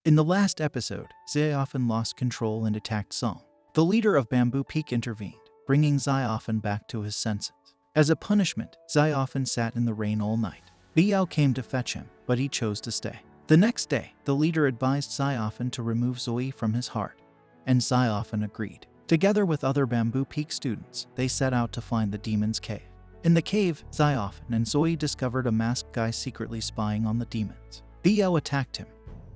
In the last episode, Xiaofan lost control and attacked Song. The leader of Bamboo Peak intervened, bringing Xiaofan back to his senses. As a punishment, Xiaofan sat in the rain all night. Biyao came to fetch him, but he chose to stay. The next day, the leader advised Xiaofan to remove Zoe from his heart, and Xiaofan agreed. Together with other Bamboo Peak students, they set out to find the demon's cave. In the cave, Xiaofan and Zoe discovered a masked guy secretly spying on the demons. Biyao attacked him,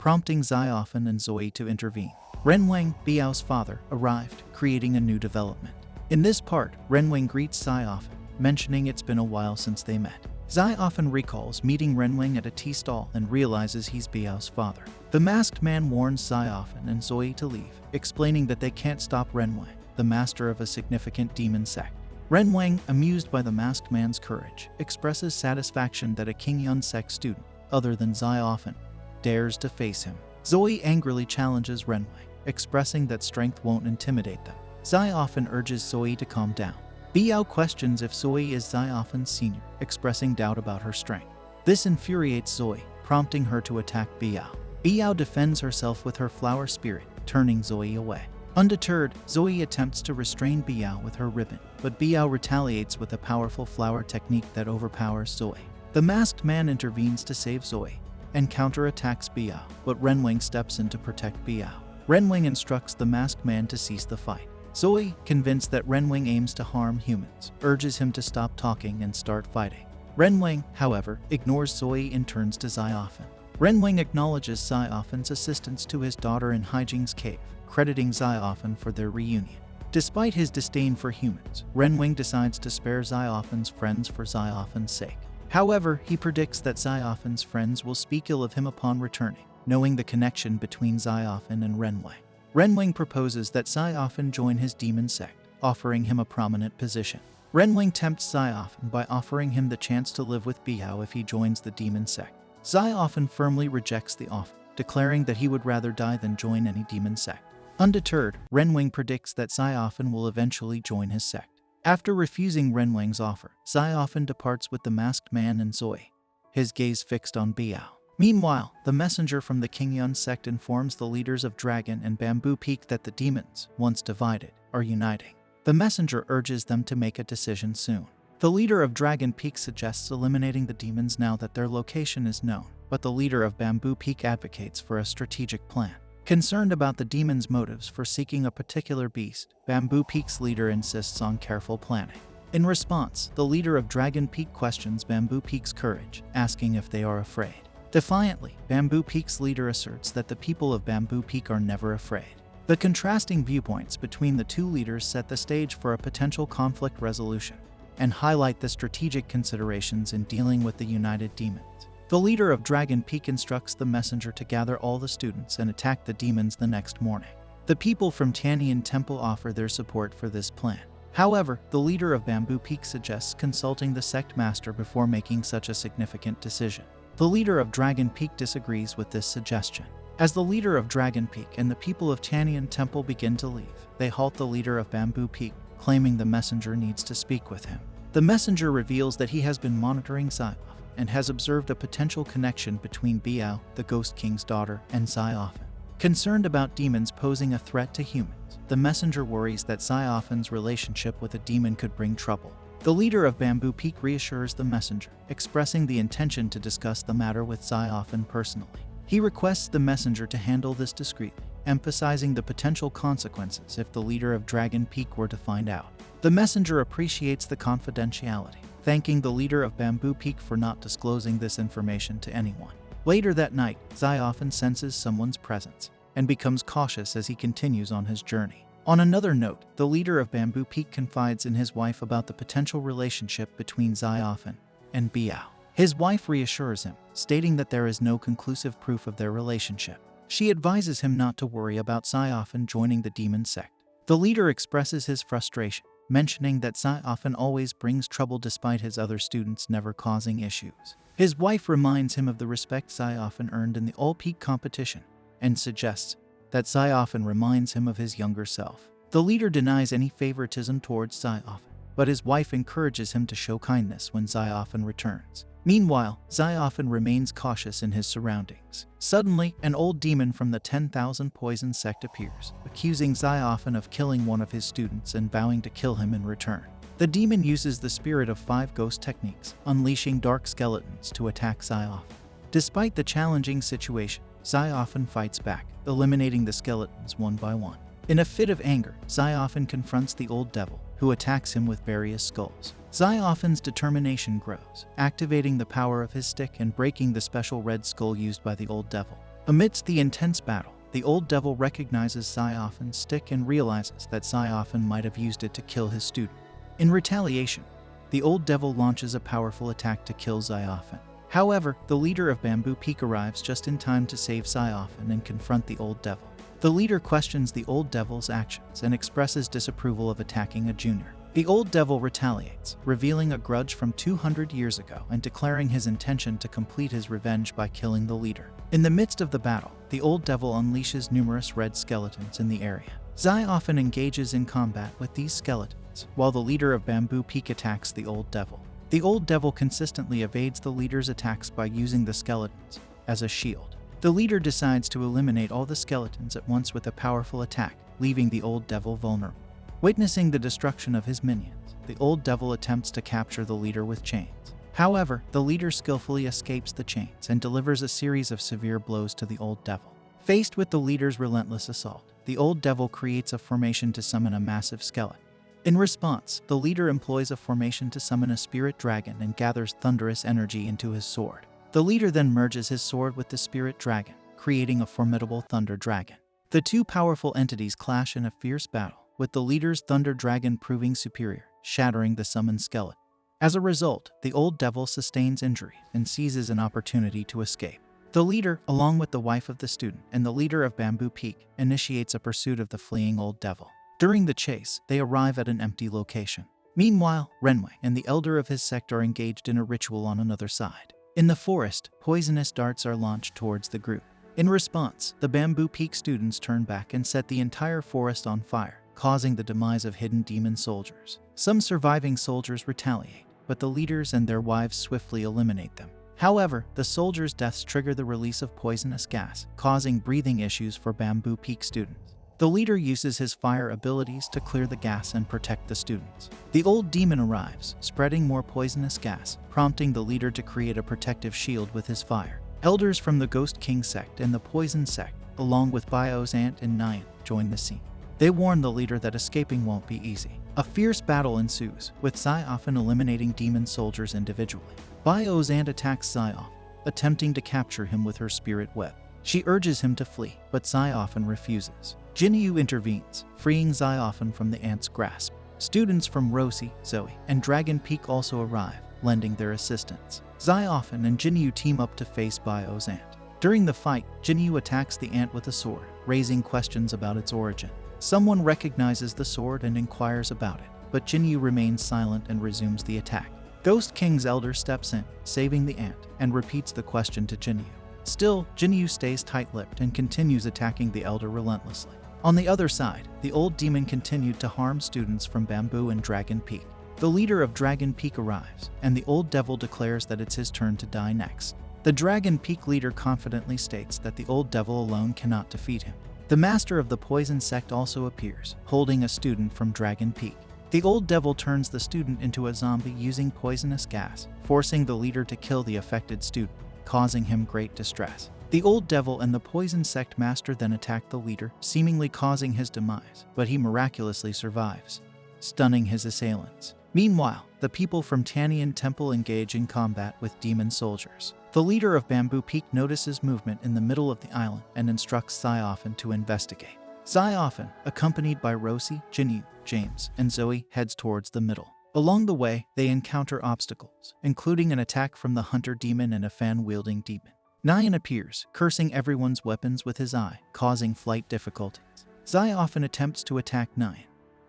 prompting Xiaofan and Zoe to intervene. Renwang, Biyao's father, arrived, creating a new development. In this part, Renwang greets Xiaofan, mentioning it's been a while since they met. Xiaofan recalls meeting Renwang at a tea stall and realizes he's Biyao's father. The masked man warns Xiaofan and Zoe to leave, explaining that they can't stop Renwang, the master of a significant demon sect. Renwang, amused by the masked man's courage, expresses satisfaction that a Qingyun Sect student, other than Xiaofan, dares to face him. Zoe angrily challenges Renwang, expressing that strength won't intimidate them. Xiaofan urges Zoe to calm down. Biyao questions if Zoe is Xiaofan's senior, expressing doubt about her strength. This infuriates Zoe, prompting her to attack Biyao. Biyao defends herself with her flower spirit, turning Zoe away. Undeterred, Zoe attempts to restrain Biyao with her ribbon, but Biyao retaliates with a powerful flower technique that overpowers Zoe. The masked man intervenes to save Zoe and counterattacks Biyao, but Renwang steps in to protect Biyao. Renwang instructs the masked man to cease the fight. Zoe, convinced that Renwang aims to harm humans, urges him to stop talking and start fighting. Renwang, however, ignores Zoe and turns to Xiaofan. Renwang acknowledges Xiaofan's assistance to his daughter in Haijing's cave, crediting Xiaofan for their reunion. Despite his disdain for humans, Renwang decides to spare Xiaofan's friends for Xiaofan's sake. However, he predicts that Xiaofan's friends will speak ill of him upon returning, knowing the connection between Xiaofan and Renwang. Renwang proposes that Xiaofan join his Demon Sect, offering him a prominent position. Renwang tempts Xiaofan by offering him the chance to live with Biyao if he joins the Demon Sect. Xiaofan firmly rejects the offer, declaring that he would rather die than join any Demon Sect. Undeterred, Renwang predicts that Xiaofan will eventually join his sect. After refusing Renwang's offer, Xiaofan departs with the masked man and Zoe, his gaze fixed on Biyao. Meanwhile, the messenger from the Qingyun Sect informs the leaders of Dragon and Bamboo Peak that the demons, once divided, are uniting. The messenger urges them to make a decision soon. The leader of Dragon Peak suggests eliminating the demons now that their location is known, but the leader of Bamboo Peak advocates for a strategic plan. Concerned about the demons' motives for seeking a particular beast, Bamboo Peak's leader insists on careful planning. In response, the leader of Dragon Peak questions Bamboo Peak's courage, asking if they are afraid. Defiantly, Bamboo Peak's leader asserts that the people of Bamboo Peak are never afraid. The contrasting viewpoints between the two leaders set the stage for a potential conflict resolution and highlight the strategic considerations in dealing with the united demons. The leader of Dragon Peak instructs the messenger to gather all the students and attack the demons the next morning. The people from Tianyan Temple offer their support for this plan. However, the leader of Bamboo Peak suggests consulting the sect master before making such a significant decision. The leader of Dragon Peak disagrees with this suggestion. As the leader of Dragon Peak and the people of Tianyan Temple begin to leave, they halt the leader of Bamboo Peak, claiming the messenger needs to speak with him. The messenger reveals that he has been monitoring Xiaofan and has observed a potential connection between Biyao, the Ghost King's daughter, and Xiaofan. Concerned about demons posing a threat to humans, the messenger worries that Xiaofan's relationship with a demon could bring trouble. The leader of Bamboo Peak reassures the messenger, expressing the intention to discuss the matter with Xiaofan personally. He requests the messenger to handle this discreetly, emphasizing the potential consequences if the leader of Dragon Peak were to find out. The messenger appreciates the confidentiality, thanking the leader of Bamboo Peak for not disclosing this information to anyone. Later that night, Xiaofan senses someone's presence and becomes cautious as he continues on his journey. On another note, the leader of Bamboo Peak confides in his wife about the potential relationship between Xiaofan and Biyao. His wife reassures him, stating that there is no conclusive proof of their relationship. She advises him not to worry about Xiaofan joining the Demon Sect. The leader expresses his frustration, mentioning that Xiaofan always brings trouble despite his other students never causing issues. His wife reminds him of the respect Xiaofan earned in the all-peak competition and suggests that Xiaofan reminds him of his younger self. The leader denies any favoritism towards Xiaofan, but his wife encourages him to show kindness when Xiaofan returns. Meanwhile, Xiaofan remains cautious in his surroundings. Suddenly, an old demon from the 10,000 Poison Sect appears, accusing Xiaofan of killing one of his students and vowing to kill him in return. The demon uses the Spirit of 5 Ghost techniques, unleashing dark skeletons to attack Xiaofan. Despite the challenging situation, Xiaofan fights back, eliminating the skeletons one by one. In a fit of anger, Xiaofan confronts the old devil, who attacks him with various skulls. Xiaofan's determination grows, activating the power of his stick and breaking the special red skull used by the old devil. Amidst the intense battle, the old devil recognizes Xiaofan's stick and realizes that Xiaofan might have used it to kill his student. In retaliation, the old devil launches a powerful attack to kill Xiaofan. However, the leader of Bamboo Peak arrives just in time to save Xiaofan and confront the old devil. The leader questions the old devil's actions and expresses disapproval of attacking a junior. The old devil retaliates, revealing a grudge from 200 years ago and declaring his intention to complete his revenge by killing the leader. In the midst of the battle, the old devil unleashes numerous red skeletons in the area. Xiaofan engages in combat with these skeletons, while the leader of Bamboo Peak attacks the old devil. The old devil consistently evades the leader's attacks by using the skeletons as a shield. The leader decides to eliminate all the skeletons at once with a powerful attack, leaving the old devil vulnerable. Witnessing the destruction of his minions, the old devil attempts to capture the leader with chains. However, the leader skillfully escapes the chains and delivers a series of severe blows to the old devil. Faced with the leader's relentless assault, the old devil creates a formation to summon a massive skeleton. In response, the leader employs a formation to summon a spirit dragon and gathers thunderous energy into his sword. The leader then merges his sword with the spirit dragon, creating a formidable thunder dragon. The two powerful entities clash in a fierce battle, with the leader's thunder dragon proving superior, shattering the summoned skeleton. As a result, the old devil sustains injury and seizes an opportunity to escape. The leader, along with the wife of the student and the leader of Bamboo Peak, initiates a pursuit of the fleeing old devil. During the chase, they arrive at an empty location. Meanwhile, Renwei and the elder of his sect are engaged in a ritual on another side. In the forest, poisonous darts are launched towards the group. In response, the Bamboo Peak students turn back and set the entire forest on fire, causing the demise of hidden demon soldiers. Some surviving soldiers retaliate, but the leaders and their wives swiftly eliminate them. However, the soldiers' deaths trigger the release of poisonous gas, causing breathing issues for Bamboo Peak students. The leader uses his fire abilities to clear the gas and protect the students. The old demon arrives, spreading more poisonous gas, prompting the leader to create a protective shield with his fire. Elders from the Qingyun Sect and the Poison Sect, along with Biyao's aunt and Xian, join the scene. They warn the leader that escaping won't be easy. A fierce battle ensues, with Xiaofan eliminating demon soldiers individually. Biyao's aunt attacks Xiaofan, attempting to capture him with her spirit web. She urges him to flee, but Xiaofan refuses. Jinyu intervenes, freeing Xiaofan from the ant's grasp. Students from Rosi, Zoe, and Dragon Peak also arrive, lending their assistance. Xiaofan and Jinyu team up to face Biyao's ant. During the fight, Jinyu attacks the ant with a sword, raising questions about its origin. Someone recognizes the sword and inquires about it, but Jinyu remains silent and resumes the attack. Ghost King's elder steps in, saving the ant, and repeats the question to Jinyu. Still, Jinyu stays tight-lipped and continues attacking the elder relentlessly. On the other side, the old demon continued to harm students from Bamboo and Dragon Peak. The leader of Dragon Peak arrives, and the old devil declares that it's his turn to die next. The Dragon Peak leader confidently states that the old devil alone cannot defeat him. The master of the Poison Sect also appears, holding a student from Dragon Peak. The old devil turns the student into a zombie using poisonous gas, forcing the leader to kill the affected student, causing him great distress. The old devil and the Poison Sect master then attack the leader, seemingly causing his demise, but he miraculously survives, stunning his assailants. Meanwhile, the people from Tianyan Temple engage in combat with demon soldiers. The leader of Bamboo Peak notices movement in the middle of the island and instructs Xiaofan to investigate. Xiaofan, accompanied by Rosi, Jinyu, James, and Zoe, heads towards the middle. Along the way, they encounter obstacles, including an attack from the hunter demon and a fan-wielding demon. Xian appears, cursing everyone's weapons with his eye, causing flight difficulties. Xiaofan attempts to attack Xian,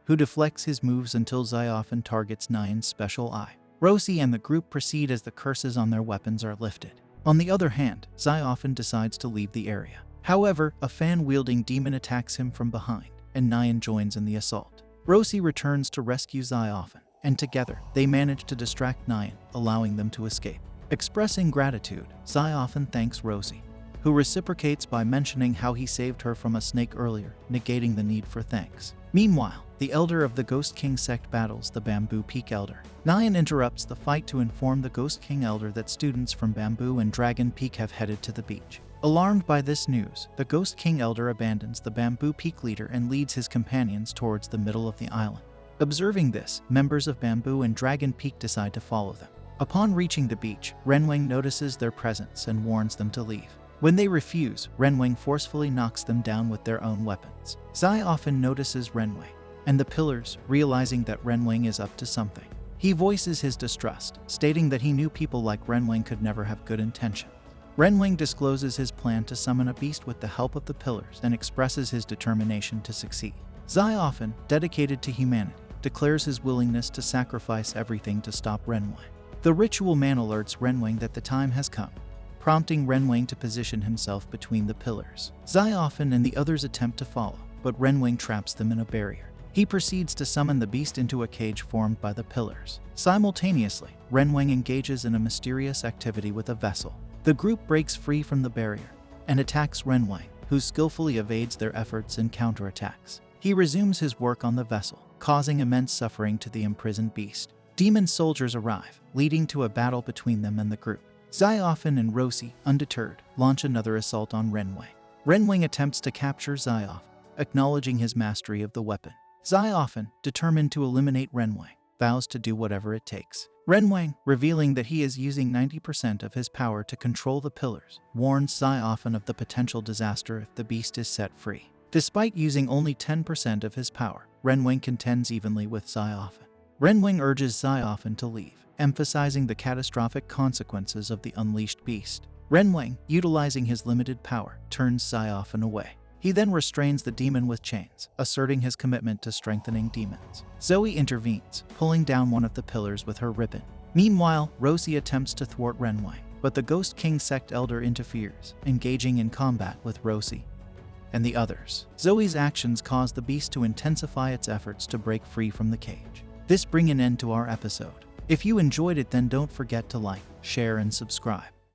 who deflects his moves until Xiaofan targets Xian's special eye. Rosi and the group proceed as the curses on their weapons are lifted. On the other hand, Xiaofan decides to leave the area. However, a fan-wielding demon attacks him from behind, and Xian joins in the assault. Rosi returns to rescue Xiaofan, and together, they manage to distract Xian, allowing them to escape. Expressing gratitude, Xiaofan thanks Rosie, who reciprocates by mentioning how he saved her from a snake earlier, negating the need for thanks. Meanwhile, the elder of the Ghost King sect battles the Bamboo Peak elder. Nyan interrupts the fight to inform the Ghost King elder that students from Bamboo and Dragon Peak have headed to the beach. Alarmed by this news, the Ghost King elder abandons the Bamboo Peak leader and leads his companions towards the middle of the island. Observing this, members of Bamboo and Dragon Peak decide to follow them. Upon reaching the beach, Renwing notices their presence and warns them to leave. When they refuse, Renwing forcefully knocks them down with their own weapons. Xiaofan notices Renwing, and the pillars, realizing that Renwing is up to something. He voices his distrust, stating that he knew people like Renwing could never have good intentions. Renwing discloses his plan to summon a beast with the help of the pillars and expresses his determination to succeed. Xiaofan, dedicated to humanity, declares his willingness to sacrifice everything to stop Renwing. The ritual man alerts Renwing that the time has come, prompting Renwing to position himself between the pillars. Xiaofan and the others attempt to follow, but Renwing traps them in a barrier. He proceeds to summon the beast into a cage formed by the pillars. Simultaneously, Renwing engages in a mysterious activity with a vessel. The group breaks free from the barrier and attacks Renwing, who skillfully evades their efforts and counterattacks. He resumes his work on the vessel, causing immense suffering to the imprisoned beast. Demon soldiers arrive, leading to a battle between them and the group. Xiaofan and Rosie, undeterred, launch another assault on Renwing. Renwing attempts to capture Xiaofan, acknowledging his mastery of the weapon. Xiaofan, determined to eliminate Renwing, vows to do whatever it takes. Renwing, revealing that he is using 90% of his power to control the pillars, warns Xiaofan of the potential disaster if the beast is set free. Despite using only 10% of his power, Renwing contends evenly with Xiaofan. Renwing urges Xiaofan to leave, emphasizing the catastrophic consequences of the unleashed beast. Renwing, utilizing his limited power, turns Xiaofan away. He then restrains the demon with chains, asserting his commitment to strengthening demons. Zoe intervenes, pulling down one of the pillars with her ribbon. Meanwhile, Rosie attempts to thwart Renwing, but the Ghost King sect elder interferes, engaging in combat with Rosie and the others. Zoe's actions cause the beast to intensify its efforts to break free from the cage. This brings an end to our episode. If you enjoyed it, then don't forget to like, share, and subscribe.